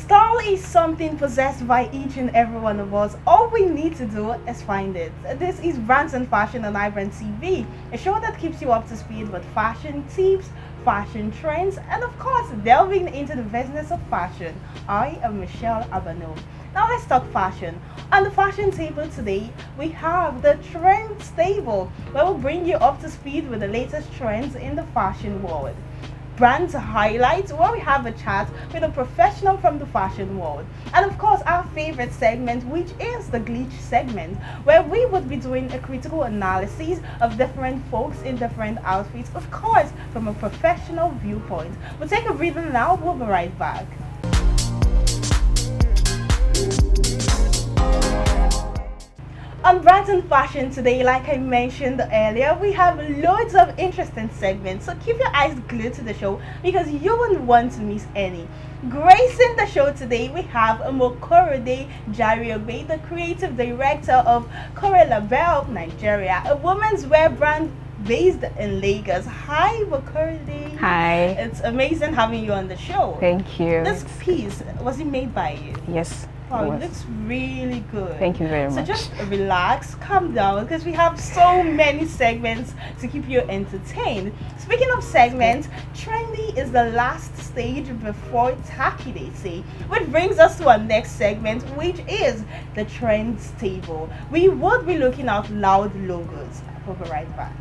Style is something possessed by each and every one of us. All we need to do is find it. This is Brands and Fashion on IBrandTV, a show that keeps you up to speed with fashion tips, fashion trends, and of course, delving into the business of fashion. I am Mishael Abanum. Now let's talk fashion. On the fashion table today, we have the Trends Table, where we'll bring you up to speed with the latest trends in the fashion world. Brand highlights, where we have a chat with a professional from the fashion world, and of course our favorite segment, which is the glitch segment, where we would be doing a critical analysis of different folks in different outfits, of course from a professional viewpoint. We'll take a breather now. We'll be right back. On Brands and Fashion today, like I mentioned earlier, we have loads of interesting segments, so keep your eyes glued to the show because you won't want to miss any. Gracing the show today, we have Mokorede Jeariogbe, the creative director of Koeraay LaBELLE Nigeria, a women's wear brand based in Lagos. Hi, Mokorede. Hi. It's amazing having you on the show. Thank you. This piece, was it made by you? Yes. Wow, it looks really good. Thank you very much. So just relax, calm down, because we have so many segments to keep you entertained. Speaking of segments, trendy is the last stage before tacky, they say. Which brings us to our next segment, which is the Trends Table. We would be looking at loud logos. We'll be right back.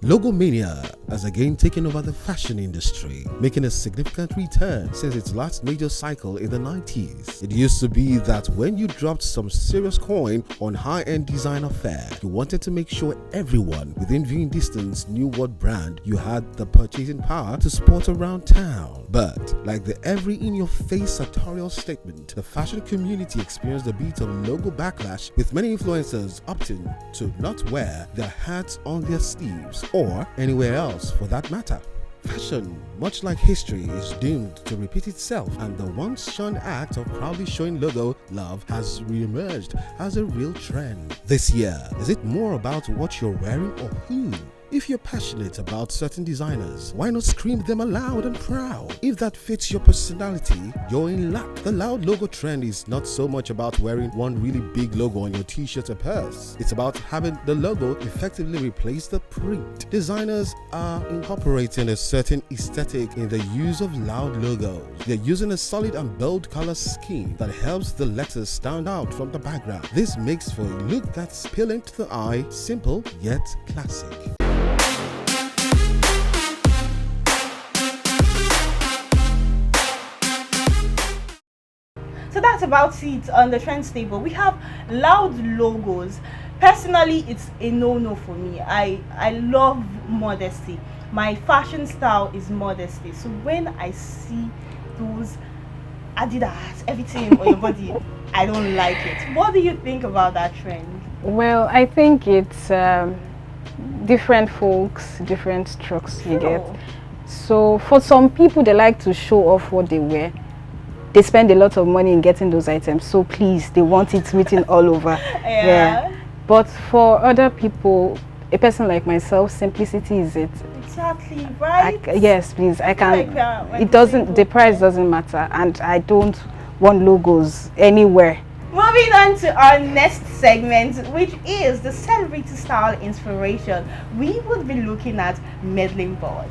Logo mania has again taken over the fashion industry, making a significant return since its last major cycle in the 90s. It used to be that when you dropped some serious coin on high-end designer fare, you wanted to make sure everyone within viewing distance knew what brand you had the purchasing power to sport around town. But like the every in-your-face sartorial statement, the fashion community experienced a bit of logo backlash, with many influencers opting to not wear their hats on their sleeves or anywhere else for that matter. Fashion, much like history, is doomed to repeat itself, and the once shunned act of proudly showing logo love has re-emerged as a real trend. This year, is it more about what you're wearing or who? If you're passionate about certain designers, why not scream them aloud and proud? If that fits your personality, you're in luck. The loud logo trend is not so much about wearing one really big logo on your t-shirt or purse. It's about having the logo effectively replace the print. Designers are incorporating a certain aesthetic in the use of loud logos. They're using a solid and bold color scheme that helps the letters stand out from the background. This makes for a look that's appealing to the eye, simple yet classic. So that's about it on the Trends Table. We have loud logos. Personally, it's a no-no for me. I love modesty. My fashion style is modesty. So when I see those Adidas, everything on your body, I don't like it. What do you think about that trend? Well, I think it's different folks, different strokes you get. So for some people, they like to show off what they wear. They spend a lot of money in getting those items, so please, they want it written all over. Yeah. But for other people, a person like myself, simplicity is it. Exactly, right? Yes, please. I can. Like it doesn't. The price doesn't matter, and I don't want logos anywhere. Moving on to our next segment, which is the celebrity style inspiration. We would be looking at meddling boss.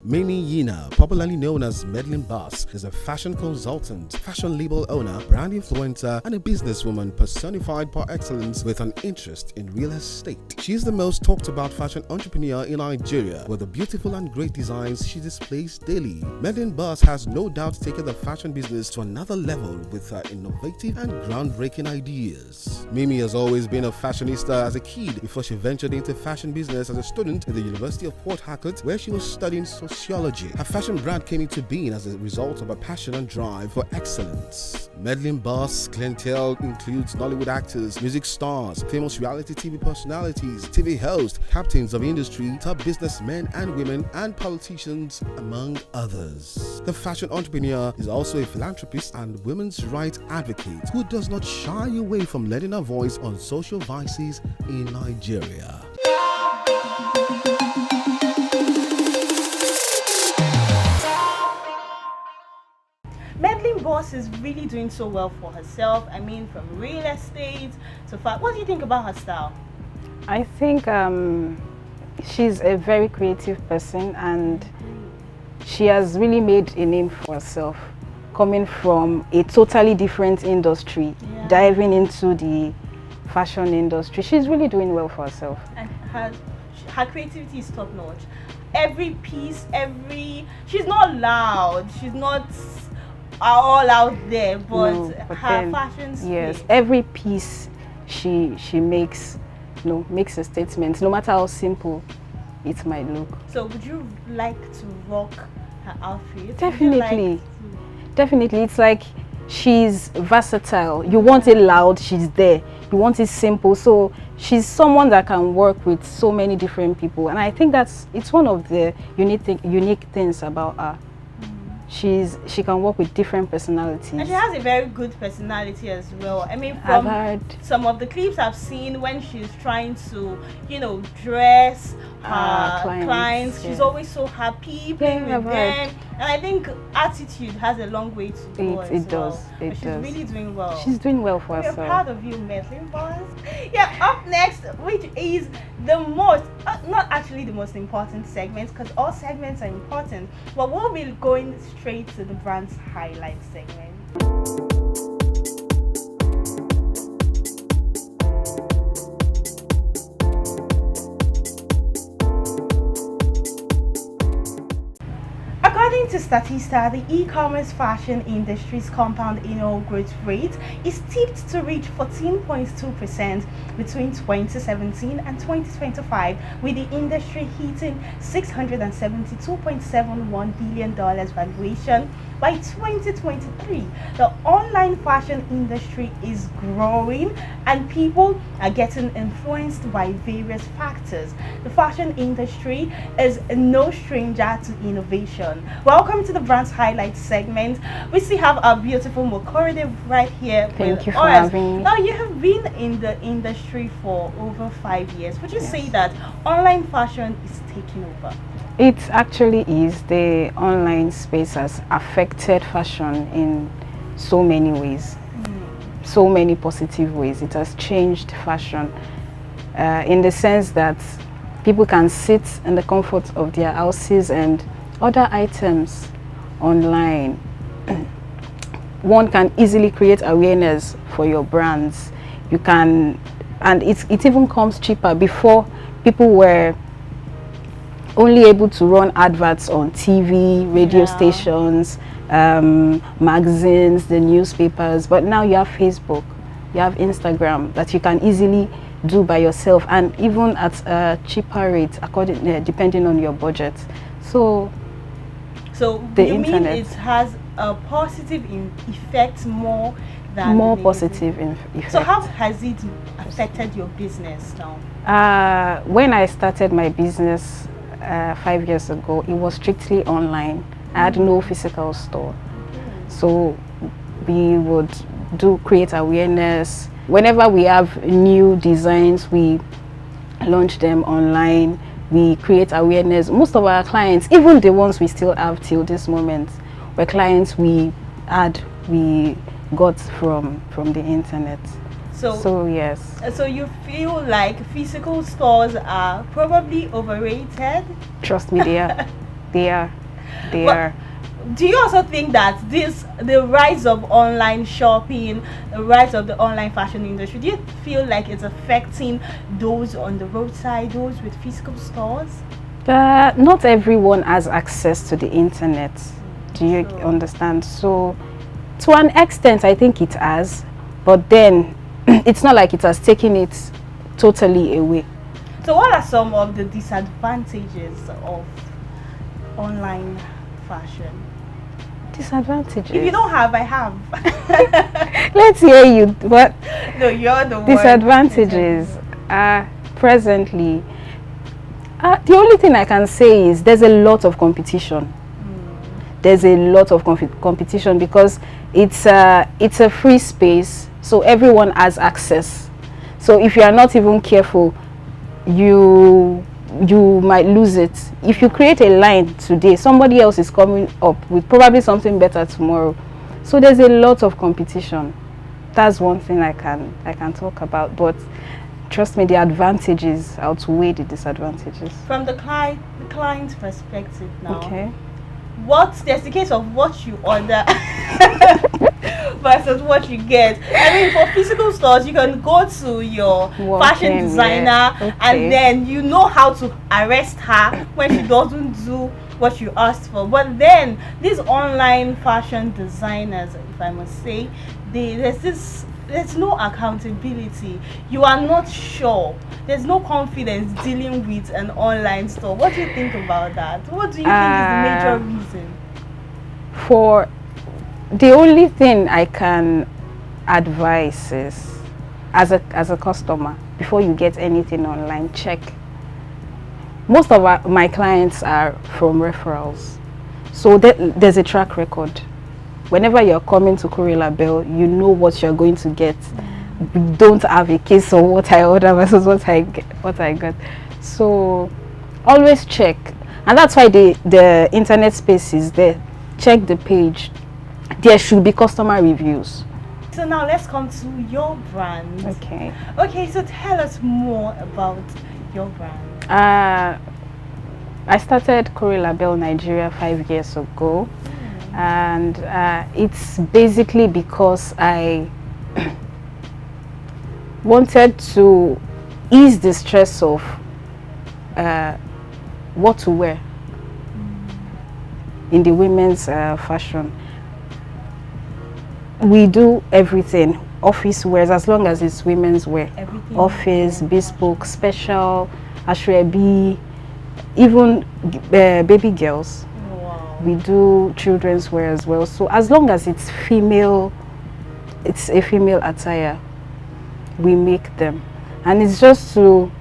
Mini Yina, popularly known as Meddling Boss, is a fashion consultant, fashion label owner, brand influencer, and a businesswoman personified par excellence with an interest in real estate. She is the most talked about fashion entrepreneur in Nigeria, with the beautiful and great designs she displays daily. Meddling Boss has no doubt taken the fashion business to another level with her innovative and groundbreaking ideas. Mimi has always been a fashionista as a kid before she ventured into fashion business as a student at the University of Port Harcourt, where she was studying sociology. Her fashion brand came into being as a result of a passion and drive for excellence. Meddling boss clientele includes Nollywood actors, music stars, famous reality TV personalities, TV hosts, captains of industry, top businessmen and women, and politicians, among others. The fashion entrepreneur is also a philanthropist and women's rights advocate who does not shy away from lending her voice on social vices in Nigeria. Meddling Boss is really doing so well for herself. I mean, from real estate to what do you think about her style? I think she's a very creative person, and she has really made a name for herself, coming from a totally different industry, diving into the fashion industry. She's really doing well for herself. And her creativity is top notch. Every piece, she's not loud, she's not all out there, but, no, but her fashion speaks. Yes, every piece she makes, makes a statement, no matter how simple it might look. So would you like to rock her outfit? Definitely. Definitely. It's like she's versatile. You want it loud, she's there. You want it simple. So she's someone that can work with so many different people, and I think it's one of the unique things about her. She can work with different personalities. And she has a very good personality as well. I mean, from some of the clips I've seen when she's trying to, dress her clients, she's always so happy playing with them. And I think attitude has a long way to go It does. She's really doing well. She's doing well for herself. We're proud of you, Meddling Boss. Yeah, up next, which is the most, not actually the most important segment, because all segments are important, but we'll be going straight to the brand's highlight segment. According to Statista, the e-commerce fashion industry's compound annual growth rate is tipped to reach 14.2% between 2017 and 2025, with the industry hitting $672.71 billion valuation. By 2023, the online fashion industry is growing and people are getting influenced by various factors. The fashion industry is no stranger to innovation. Welcome to the Brand's Highlights segment. We still have our beautiful Mokorede right here. Thank you for having me. Now, you have been in the industry for over 5 years. Would you say that online fashion is taking over? It actually is. The online space has affected fashion in so many ways, so many positive ways. It has changed fashion in the sense that people can sit in the comfort of their houses and order items online. One can easily create awareness for your brands. You can, and it even comes cheaper. Before, people were only able to run adverts on TV, radio stations, magazines, the newspapers, but now you have Facebook, you have Instagram that you can easily do by yourself, and even at a cheaper rate, depending on your budget. So the internet, mean it has a positive effect more than positive effect. So how has it affected your business now? When I started my business 5 years ago, it was strictly online. I had no physical store. So we would create awareness. Whenever we have new designs, we launch them online. We create awareness. Most of our clients, even the ones we still have till this moment, were clients we got from the internet. So yes. So you feel like physical stores are probably overrated? Trust me, they are. They are. Do you also think that the rise of online shopping, the rise of the online fashion industry, do you feel like it's affecting those on the roadside, those with physical stores? Not everyone has access to the internet. Do you understand? So to an extent, I think it has, but then it's not like it has taken it totally away. So what are some of the disadvantages of online fashion? Disadvantages. If you don't have, I have. Let's hear you. What? No, you're the one. Disadvantages are presently. The only thing I can say is there's a lot of competition. There's a lot of competition because it's a free space, so everyone has access. So if you are not even careful, you might lose it. If you create a line today, somebody else is coming up with probably something better tomorrow. So there's a lot of competition. That's one thing I can talk about, but trust me, the advantages outweigh the disadvantages. From the client's perspective now. Okay. There's the case of what you order versus what you get. I mean, for physical stores, you can go to your fashion designer and then you know how to arrest her when she doesn't do what you asked for. But then these online fashion designers, if I must say, there's no accountability. You are not sure. There's no confidence dealing with an online store. What do you think about that? What do you think is the major reason? For the only thing I can advise is, as a customer, before you get anything online, check. Most of my clients are from referrals, so there's a track record. Whenever you're coming to Koeraay LaBELLE, you know what you're going to get. We don't have a case of what I order versus what I got. So always check, and that's why the internet space is there. Check the page. There should be customer reviews. So now let's come to your brand. Okay, so tell us more about your brand. I started Koeraay LaBELLE Nigeria 5 years ago. And it's basically because I wanted to ease the stress of what to wear in the women's fashion. We do everything, office wears, as long as it's women's wear. Everything. Office, bespoke, special, ashrebi, even baby girls. We do children's wear as well. So as long as it's female, it's a female attire, we make them. And it's just to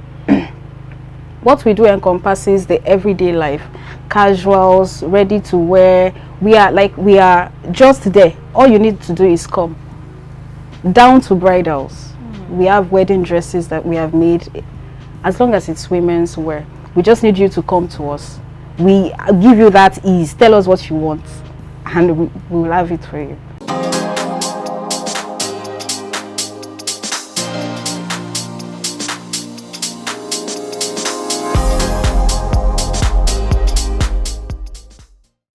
what we do encompasses the everyday life, casuals, ready to wear. We are just there. All you need to do is come. Down to bridals. We have wedding dresses that we have made. As long as it's women's wear, we just need you to come to us. We give you that ease. Tell us what you want and we will have it for you.